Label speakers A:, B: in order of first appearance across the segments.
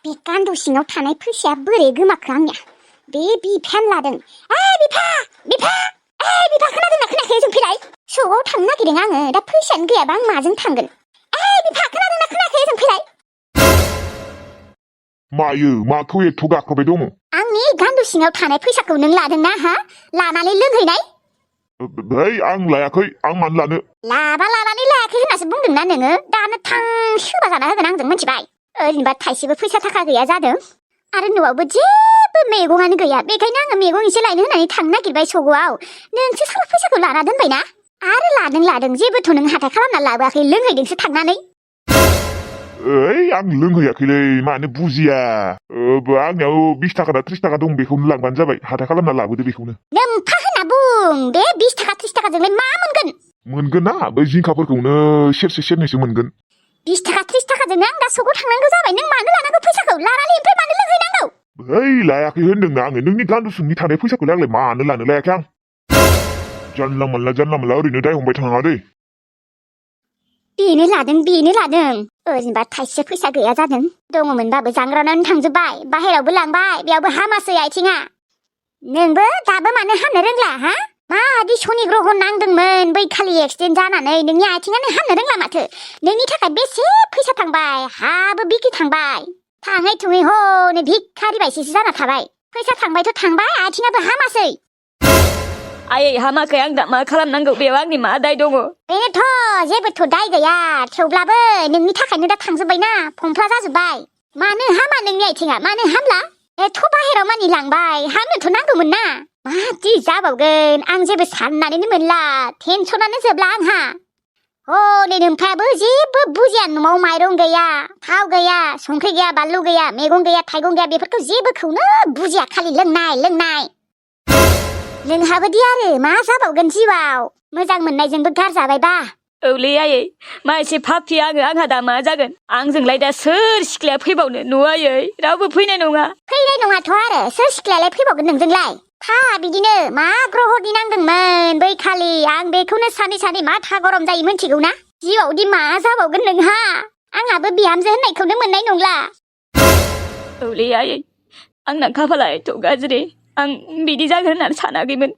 A: बे गान्दु सिङाव थानाय फैसाया बोरै गोमाखो आंनिया? बे बिफायानो लादों। बिफा! बिफा! बिफा खोनादोंना खोनायाखै जों फैलाय? सौआव थांनो नागिरदों आङो, दा फैसायानो गैयाबा आं माजों थांगोन? बिफा खोनादोंना खोनायाखै जों फैलाय?
B: मायो माखौ एथ' गाख्रबबाय दङ?
A: आंनि गान्दु सिङाव थानाय फैसाखौ नों लादोंना हा? लानानै लोंहैनाय?
B: आं लायाखै, आं मानो लानो?
A: लाबा लानानै लायाखै होननासो बुंदोंना नोङो? दानो थां सोबा जाना होगोन आंजों, मिथिबाय? ओरैनोबा थाइसेबो फैसा थाखा गैया जादों आरो न'आवबो जेबो मैगङानो गैया। बेखायनो आङो मैगं एसे लायनो होननानै थांनो नागिरबाय सगआव। नोंसो साला फैसाखौ लाना दोनबायना? आरो लादों जेबोथ' नों हाथाय खालामना लाबोआखै, लोंहैदोंसो थांनानै।
B: आं लोंहैयाखैलै, मानो बुजिया? आंनियाव 20 थाखा ना 30 थाखा दं, बेखौनो लांबानो जाबाय। हाथाय खालामना लाबोदो बेखौनो।
A: नोम्फा होनना बुं, बे 20 थाखा 30 थाखाजोंलाय मा मोनगोन?
B: मोनगोन ना, बै जिंखाफोरखौनो सेरसे सेरनैसो मोनगोन।
A: 20 थाखा 30 थाखाजोंनो आं दा सगआव थांनांगौ जाबाय। नों मानो लानांगौ फैसाखौ? लानानै ओमफ्राय मानो लोंहैनांगौ?
B: लायाखै होनदोंना आङो। नोंनि गान्दु सिंनि थानाय फैसाखौलाय आंलाय मानो लानो लायाखै आं। जानला मोनला ओरैनो दाय हमबाय थाङा दै।
A: बेनो लादों। ओरैनोबा थाइसे फैसा गैया जादों। दङमोनबाबो जांग्रानानै थांजोब्बाय, बाहेरावबो लांबाय, बेयावबो हामासै आथिङा। नोंबो दाबो मानो हामनो रोंला हा? मादि शनि ग्रह नांदोंमोन बै खालि एक्सिडेन्ट जानानै नोंनि आथिङानो हामनो रोंला माथो। नोंनि थाखाय बेसे फैसा थांबाय, हाबो बिखि थांबाय। थाङै थुङै हनै भिखारि बायदिसो जाना थाबाय। फैसा थांबायथ' थांबाय, आथिङाबो हामासै।
C: आयै हामाखै, आं दा मा खालामनांगौ? बेयाव आंनि मा दाय दङ?
A: बेनोथ' जेबोथ' दाय गैया, थेवब्लाबो नोंनि थाखायनो दा थांजोब्बायना, फंफ्ला जाजोब्बाय। मानो हामा नोंनि आथिङा? मानो हामला? एथ' बाहेराव मानि लांबाय, हामनोथ' नांगौमोन ना। मादि जाबावगोन, आं जेबो साननानैनो मोनला, टेनसनानो जोबला आंहा। हनै नोम्फायाबो जेबो बुजिया। न'आव माइरं गैया, थाव गैया, संख्रि गैया, बानलु गैया, मैगं गैया, थाइगं गैया, बेफोरखौ जेबोखौनो बुजिया, खालि लोंनाय। नोंहाबोदि आरो मा जाबावगोन जिउआव? मोजां मोननायजोंबो गारजाबायबा।
C: औलै आयै, मा एसे फाफि आङो, आंहा दा मा जागोन? आंजोंलाय दा सोर सिख्लाया फैबावनो? न' आयै, रावबो फैनाय नङा।
A: फैनाय नङाथ' आरो, सोर सिख्लायालाय फैबावगोन नोंजोंलाय? बिदिनो मा ग्रह'नि नांदोंमोन बै खालि, आं बेखौनो सानै माथा गरम जायो मिथिगौ ना? जिउआवदि मा जाबावगोन नोंहा? आंहाबो बिहामजो होननायखौनो मोननाय नंला।
C: औलै आयै, आंना खाफाला एथ' गाज्रि, आं बिदि जागोन होननानै सानाखैमोन।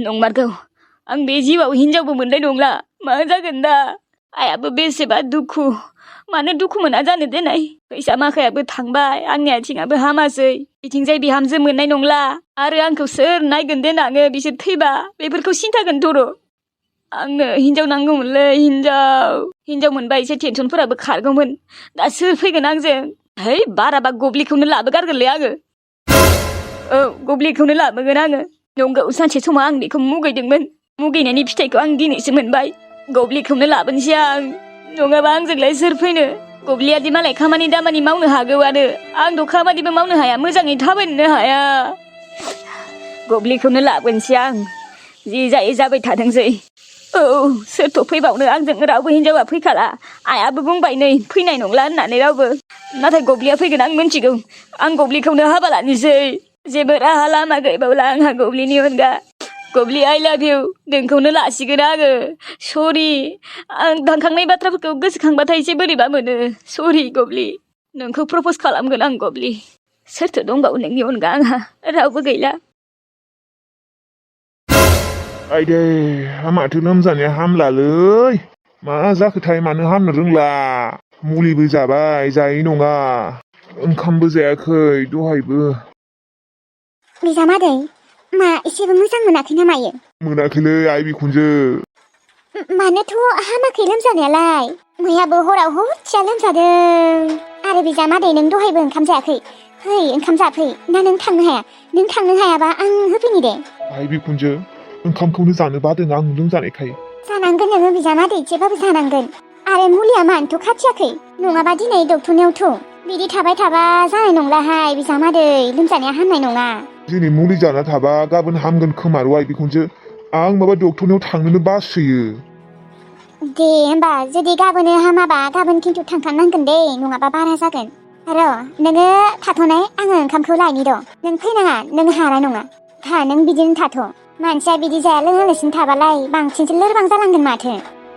C: नंमारगौ, आं बे जिउआव हिनजावबो मोननाय नंला। मा जागोन दा? आइयाबो बेसेबा दुखु, मानो दुखु मोना जानो देनाय? फैसा माखायाबो थांबाय, आंनि आथिङाबो हामासै, बिथिंजाय बिहामजो मोननाय नंला, आरो आंखौ सोर नायगोन देनाङो बिसोर थैबा? बेफोरखौ सिन्थागोनथ' र'। आंनो हिनजाव नांगौमोनलै, हिनजाव मोनबा एसे टेनसनफोराबो खारगौमोन। दा सोर फैगोन आंजों? बाराबा गब्लिखौनो लाबोगारगोनलै आङो। औ, गब्लिखौनो लाबोगोन आङो। नंगौ, सानसे समाव आं बेखौ मुगैदोंमोन, मुगैनायनि फिथाइखौ आं दिनैसो मोनबाय। गब्लिखौनो लाबोनोसै आं, नङाबा आंजोंलाय सोर फैनो? गब्लियादि मालाय खामानि दामानि मावनो हागौआनो, आंथ' खामानिबो मावनो हाया, मोजाङै थाबायनोनो हाया। गब्लिखौनो लाबोनोसै आं, जि जायै जाबाय थाथोंसै। औ, सोरथ' फैबावनो? आंजों रावबो हिनजावा फैखाला। आइयाबो बुंबाय नै फैनाय नंला होननानै रावबो। नाथाय गब्लिया फैगोन आं मिन्थिगौ। आं गब्लिखौनो हाबा लानोसै। जेबो राहा लामा गैबावला आंहा गब्लिनि अनगा। गब्लि, आइ लाभ इउ, नोंखौनो लासिगोन आङो। सरि, आं थांखांनाय बाथ्राफोरखौ गोसोखांबाथाय एसे बोरैबा मोनो। सरि गब्लि, नोंखौ प्रप'ज खालामगोन आं गब्लि। सोरथो दंबावो नोंनि अनगा? आंहा रावबो गैला।
B: आइदै, माथो लोमजानाया हामलालै। मा जाखोथाय, मानो हामनो रोंला? मुलिबो जाबाय, जायै नङा। ओंखामबो जायाखै दहायबो।
A: बिजामादै, मा एसेबो मोजां मोनाखै ना मायो?
B: मोनाखैलै आइ बिखुनजो।
A: मानोथ' हामाखै लोमजानायालाय? मैयाबो हराव हरसेया लोमजादों। आरो बिजामादै, नों दहायबो ओंखाम जायाखै? फै ओंखाम जाफै। ना नों थांनो हाया? नों थांनो हायाबा आं होफैनि दे।
B: आइ बिखुनजो, ओंखामखौनो जानो बादों आं लोमजानायखाय।
A: जानांगोन नोङो बिजामादै, एसेबाबो जानांगोन। आरो मुलिया मानोथ' खाथियाखै? नङाबा दिनै डक्टरनियाव थौ। बिदि थाबाय थाबा जानाय नंलाहाय बिजामादै, लोमजानाया हामनाय नङा।
B: दिनै मुलि जाना थाबा गाबोन हामगोन खोमार' आइ बिखुनजो। आं माबा डक्टरनियाव थांनोनो बासोयो।
A: दे होमबा, जुदि गाबोनो हामाबा गाबोन खिन्थु थांथारनांगोन दे, नङाबा बारा जागोन। नोङो थाथ'नाय, आङो ओंखामखौ लायनि र'। नों फैनाङा, नों हानाय नङा। नों बिदिनो थाथ'। मानसिया बिदि जाया लोङालासिनो थाबालाय बांसिनसो लोरबां जालांगोन माथो।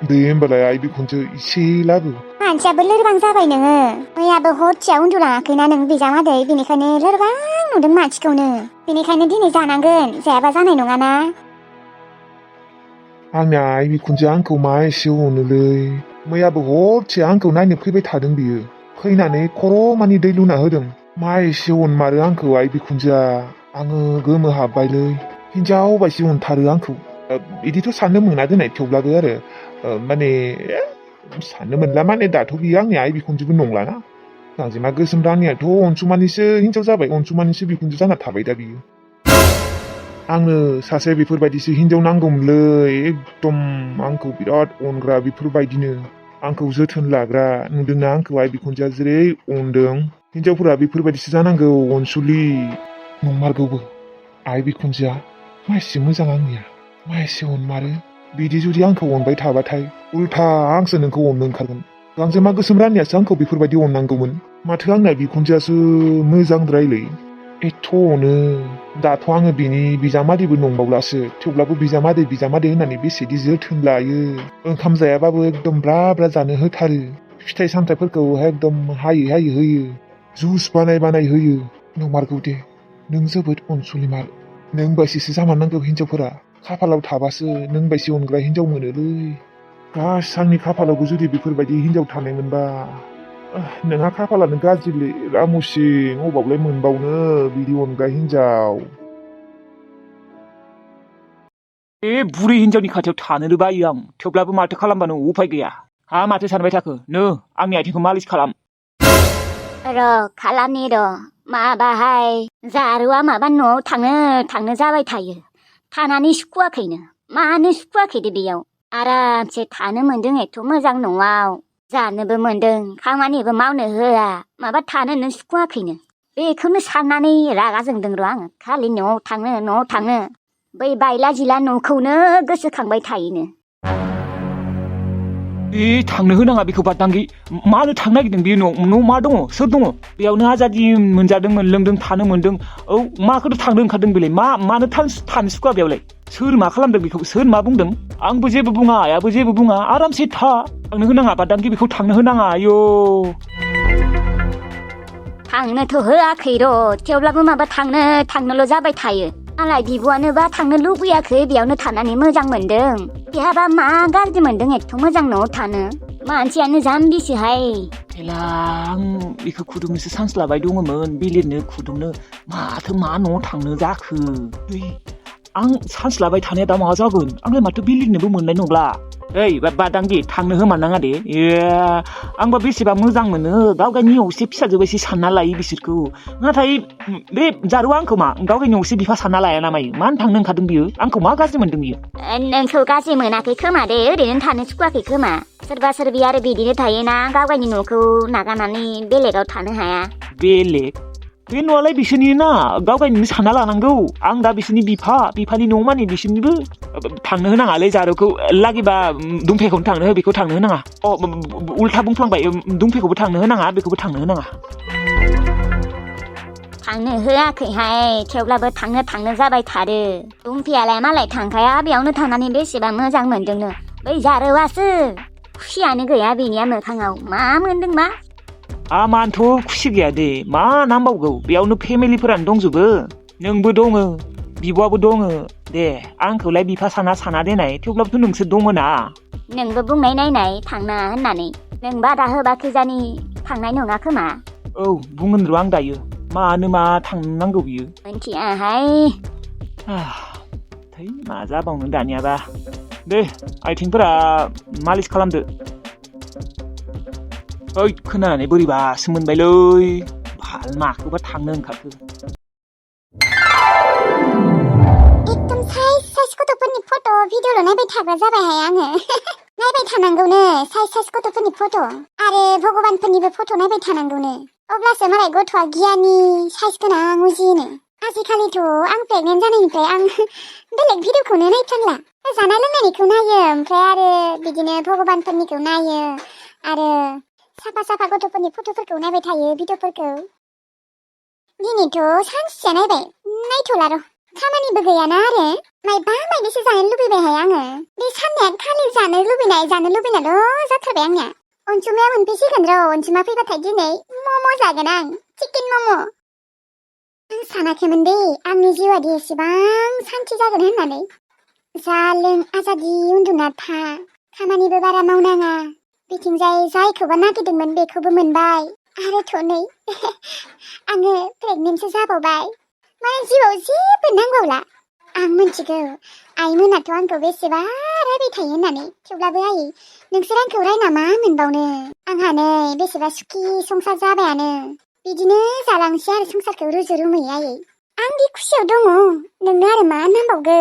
B: दे होमबालाय आइ बिखुनजो, एसे लाबो।
A: मानसियाबो लोरबां जाबाय नोङो मैयाबो हरसेयाव उन्दुलाङाखैना नों बिजामादै बेनिखायनो लोरबां नुदों मानसिखौनो बेनिखायनो दिनै जानांगोन जायाबा जानाय नङाना
B: आंना आइ बिखुनजोआ आंखौ मा एसे अनोलै मैयाबो हरसे आंखौ नायनो फैबाय थादों बियो फैनानै खर' मानि दै लुना होदों मा एसे अनमारो आंखौ आइ बिखुनजोआ आङो गोमोहाबबायलै हिनजाव बायदि अनथारो आंखौ बिदिथ' साननो मोना दोननाय थेवब्लाबो आरो माने साननो मोनला माने दाथ' बियो आंनि आइ बिखुनजोबो नंलाना गांजेमा गोसोम रानियाथ' अनसुमानिसो हिनजाव जाबाय अनसुमानिसो बिखुनजो जाना थाबाय दा बियो आंनो सासे बेफोरबायदिसो हिनजाव नांगौमोनलै एकदम आंखौ बिराद अनग्रा बेफोरबायदिनो आंखौ जोथोन लाग्रा नुदोंना आंखौ आइ बिखुनजोआ जेरै अनदों हिनजावफोरा बेफोरबायदिसो जानांगौ अनसुलि नंमारगौबो आइ बिखुनजोआ मा एसे मोजां आंनिया मा एसे अनमारो बिदि जुदि आंखौ अनबाय थाबाथाय उल्था आंसो नोंखौ अननो ओंखारगोन गांजेमा गोसोम रानियासो आंखौ बेफोरबायदि अननांगौमोन माथो आंना बिखुनजोआसो मोजांद्रायलै एथ' अनो दाथ' आङो बिनि बिजामादैबो नंबावलासो थेवब्लाबो बिजामादै होननानै बेसेदि जोथोन लायो ओंखाम जायाबाबो एकदम ब्रा ब्रा जानो होथारो फिथाइ सामथाइफोरखौ एकदम हायै होयो जुस बानाय होयो नंमारगौ दे नों जोबोद अनसुलिमार नों बायदिसो जामारनांगौ हिनजावफोरा खाफालाव थाबासो नों बायदि अनग्रा हिनजाव मोनोलै गास आंनि खाफालावबो जुदि बेफोरबायदि हिनजाव थानायमोनबा नोंहा खाफालानो गाज्रिलै रामुसिं अबावलाय मोनबावनो बिदि अनग्रा हिनजाव
D: बे बुरै हिनजावनि खाथियाव थानोनो बायो आं थेवब्लाबो माथो खालामबानो उफाय गैया हा माथो सानबाय थाखो नो आंनि आथिंखौ मालिस खालाम
A: खालामनि माबाहाय जारुआ माबा न'आव थांनो जाबाय थायो थानानै सुखुवाखैनो मानो सुखुवाखै दे बेयाव आरामसे थानो मोनदों एथ' मोजां न'आव जानोबो मोनदों खामानिबो मावनो होआ माबा थानोनो सुखुवाखैनो बेखौनो साननानै रागा जोंदों र' आङो खालि न'आव थांनो बै बायला जिला न'खौनो गोसोखांबाय थायोनो
D: थांनो होनाङा बेखौ बादांगि मानो थांनो नागिरदों बे न' मा दङ सोर दङ बेयावनो आजादि मोनजादों लोंदों थानो मोनदों औ माखौथ' थांनो ओंखारदों बेलाय मानो थानो सुखुवा बेयावलाय सोर मा खालामदों बेखौ सोर मा बुंदों आंबो जेबो बुङा आयाबो जेबो बुङा आरामसे थांनो होनाङा बादांगि बेखौ थांनो होनाङा आयौ
A: थांनोथ' होआखै र' थेवब्लाबो माबा थांनोल' जाबाय थायो मालाय बिब'आनोबा थांनो लुबैयाखै बेयावनो थानानै मोजां मोनदों बेहाबा मा गाज्रि मोनदों एथ' मोजां न'आव थानो मानसियानो जाम्बिसोहाय
D: हेला आं बेखौ खुदुंनोसो सान्स लाबाय दङमोन बिलिरनो खुदुंनो माथो मा न'आव थांनो जाखो आं सान्स लाबाय थानाया दा मा जागोन आंलाय माथो बिलिरनोबो मोननाय नंला बादांगि थांनो होमारनाङा दे आंबा बेसेबा मोजां मोनो गावगायनि असे फिसाजो बायदि सानना लायो बिसोरखौ नाथाय बे जारुआ आंखौ मा गावगायनि असे बिफा सानना लाया ना मायो मानो थांनो ओंखारदों बियो आंखौ मा गाज्रि मोनदों बियो
A: नोंखौ गाज्रि मोनाखै खोमा दे ओरैनो थानो सुखुवाखै खोमा सोरबा सोरबि आरो बिदिनो थायोना गावगायनि न'खौ नागारनानै बेलेगाव थानो हाया
D: बेलेग बे न'आलाय बिसोरनि ना गावगायनिनो सानना लानांगौ आं दा बिसोरनि बिफानि न' माने बिसोरनिबो थांनो होनाङालै जारुखौ लागिबा दुमफेखौनो थांनो हो बेखौ थांनो होनाङा उल्था बुंफ्लांबाय दुमफेखौबो थांनो होनाङा बेखौबो थांनो होनाङा
A: थांनो होआखैहाय थेवब्लाबो थांनो जाबाय थारो दुमफेयालाय मालाय थांखाया बेयावनो थानानै बेसेबा मोजां मोनदोंनो बै जारुवासो खुसियानो गैया बेनिया मोखाङाव मा मोनदोंबा
D: आमानोथ' खुसि गैया दे मा नांबावगौ बेयावनो फेमिलिफोरानो दंजोबो नोंबो दङ बिब'आबो दङ दे आंखौलाय बिफा साना देनाय थेवब्लाबोथ' नोंसोर दङ ना
A: नोंबो बुंनाय नायनाय थांना होननानै नों बादा होबा खिजानि थांनाय नङा खोमा
D: औ बुंगोन र' आं दायो मानो मा थांनांगौ बियो
A: मिन्थियाहाय
D: थै मा जाबावनो दानियाबा दे आथिंफोरा मालिस खालामदो ओइ खोनानानै बोरैबासो मोनबायलै भाल माखौबा थांनो ओंखारखो
A: एकदम साइज गथ'फोरनि फट' भिडिअ'ल' नायबाय थाग्रा जाबायहाय आङो नायबाय थानांगौनो साइज गथ'फोरनि फट' आरो भगबानफोरनिबो फट' नायबाय थानांगौनो अब्लासो मालाय गथ'आ गियानि साइज गोनां उजियोनो आजिखालिथ' आं प्रेगनेन्ट जानायनिफ्राय आं बेलेग भिडिअ'खौनो नायफ्लांला जानाय लोंनायनिखौ नायो ओमफ्राय आरो बिदिनो भगबानफोरनिखौ नायो आरो साफा गथ'फोरनि फट'फोरखौ नायबाय थायो भिडिअ'फोरखौ दिनैथ' सानसेया नायबाय नायथ'ला र' खामानिबो गैयाना आरो मायबासो जानो लुबैबायहाय आङो बे साननाया खालि जानो लुबैनायल' जाथारबाय आंनिया अनसुमाया मोनफैसिगोन र' अनसुमा फैबाथाय दिनै मम' जागोन आं चिकेन मम'। आं सानाखैमोन दे आंनि जिउआदि एसेबां सान्थि जागोन होननानै। जा लों आजादि उन्दुना था खामानिबो बारा मावनाङा बिथिंजाय जायखौबा नागिरदोंमोन बेखौबो मोनबाय आरोथ' नै आङो प्रेगनेन्टसो जाबावबाय माने जिउआव जेबो नांबावला। आं मिन्थिगौ आइमोनाथ' आंखौ बेसेबा रायबाय थायो होननानै थेवब्लाबो आयै नोंसोर आंखौ रायना मा मोनबावनो आंहा नै बेसेबा सुखि संसार जाबायानो बिदिनो जालांसै आरो संसारखौ रुजु रुमुयै आयै। आं दि खुसियाव दङ नोंनो आरो मा नांबावगौ।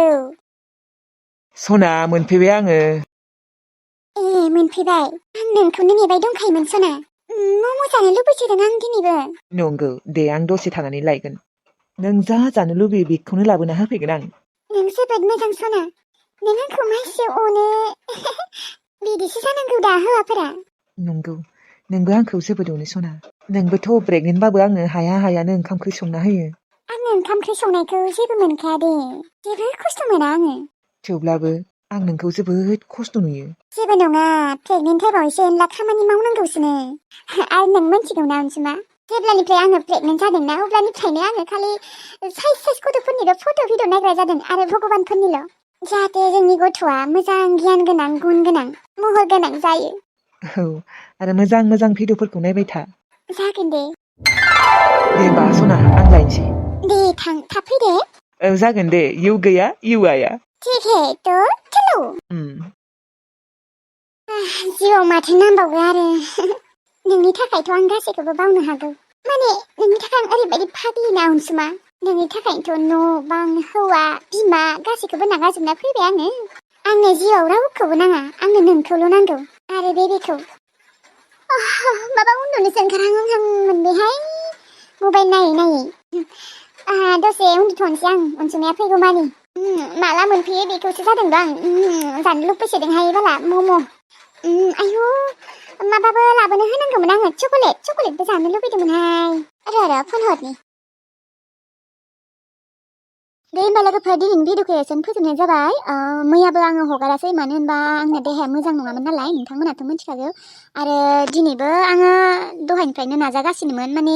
D: सना मोनफैबाय आङो।
A: ए मोनफैबाय आं नोंखौनो नेबाय दंखायोमोन सना। मम' जानो लुबैसोदों आं दिनैबो।
D: नंगौ दे आं दसे थानानै लायगोन। नों जा जानो लुबैयो बेखौनो लाबोना होफैगोन आं।
A: नों जोबोद मोजां सना नों आंखौ मासे अनो बिदिसो जानांगौ दा हौवाफोरा।
D: नंगौ नोंबो आंखौ जोबोद अनो सना। नोंबोथ' प्रेगनेन्टबाबो आंनो हायानो ओंखाम ओंख्रि संना होयो।
A: आङो ओंखाम ओंख्रि संनायखौ जेबो मोनखाया दे जेबो खस्थ' मोना आङो।
D: थेवब्लाबो आं नोंखौ जोबोद खस्थ' नुयो।
A: जेबो नङा प्रेगनेन्ट टाइमाव एसे एनला खामानि मावनांगौसोनो आरो नों मिन्थिगौना अनसुमा जेब्लानिफ्राय आङो प्रेगनेन्ट जादोंना अब्लानिफ्रायनो आङो खालि साइज गथ'फोरनिल' फट' भिडिअ नायग्रा जादों आरो भगबानफोरनिल' जाहाथे जोंनि गथ'आ मोजां गियान गोनां गुन गोनां महर गोनां जायो।
D: औ आरो मोजां भिडिअफोरखौ नायबाय था।
A: जागोन दे।
D: दे होमबा सना आं लायनोसै।
A: दे थां थाब फै दे।
D: औ जागोन दे इउ गैया इउ आया।
A: ठीक है तो चलो। जिउआव माथो नांबावगौ आरो नोंनि थाखायथ' आं गासैखौबो बावनो हागौ माने नोंनि थाखाय आं ओरैबायदि फाग्लिना अनसुमा नोंनि थाखायनोथ' न' बां हौवा बिमा गासैखौबो नागारजोबना फैबाय आङो। आंनो जिउआव रावखौबो नाङा आंनो नोंखौल' नांगौ आरो बेबिखौ। माबा उन्दुनोसो ओंखारहां मोनबायहाय मबाइल नायै दसे उन्दुथ'नोसै आं अनसुमाया फैगौ मानि। माला मोनफैयो बेखौसो जादों आं जानो लुबैसोदोंहाय बाला मम'। आयु माबाबो लाबोनो होनांगौमोन आङो चकलेटबो जानो लुबैदोंमोनहाय र' फन हरनि। दे होमबा लोगोफोर दिनैनि भिडिअखौ एसेनो फोजोबनाय जाबाय। मैयाबो आङो हगारासै मानो होनबा आंना देहाया मोजां नङामोन नालाय नोंथांमोनाथ' मिथिखागौ आरो दिनैबो आङो दहायनिफ्रायनो नाजागासिनोमोन माने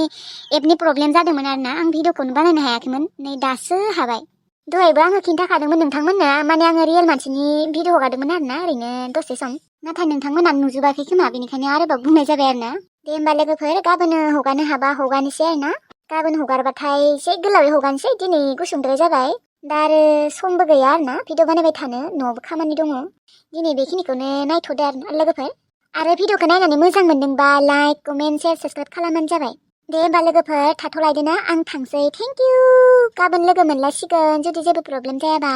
A: एपनि प्रब्लेम जादोंमोन आरोना आं भिडिअखौनो बानायनो हायाखैमोन नै दासो हाबाय। दहायबो आङो खिन्थाखादोंमोन नोंथांमोननो माने आङो रियेल मानसिनि भिडिअ हगारदोंमोन आरोना ओरैनो दसे सम नाथाय नोंथांमोना नुजोबाखै खोमा बेनिखायनो आरोबाव बुंनाय जाबाय आरोना। दे होमबा लोगोफोर गाबोन हगारनो हाबा हगारनोसै आरोना गाबोन हगारबाथाय एसे गोलावै हगारनोसै दिनै गुसुंद्राय जाबाय दा आरो समबो गैया आरोना भिडिअ बानायबाय थानो न'आवबो खामानि दङ दिनै बेखिनिखौनो नायथ'दो आरोना लोगोफोर आरो भिडिअखौ नायनानै मोजां मोनदोंबा लाइक कमेन्ट शेयार साबसक्राइब खालामबानो जाबाय। दे होमबा लोगोफोर थाथ'लायदो ना आं थांसै थेंक इउ गाबोन लोगो मोनलायसिगोन जुदि जेबो प्रब्लेम जायाबा।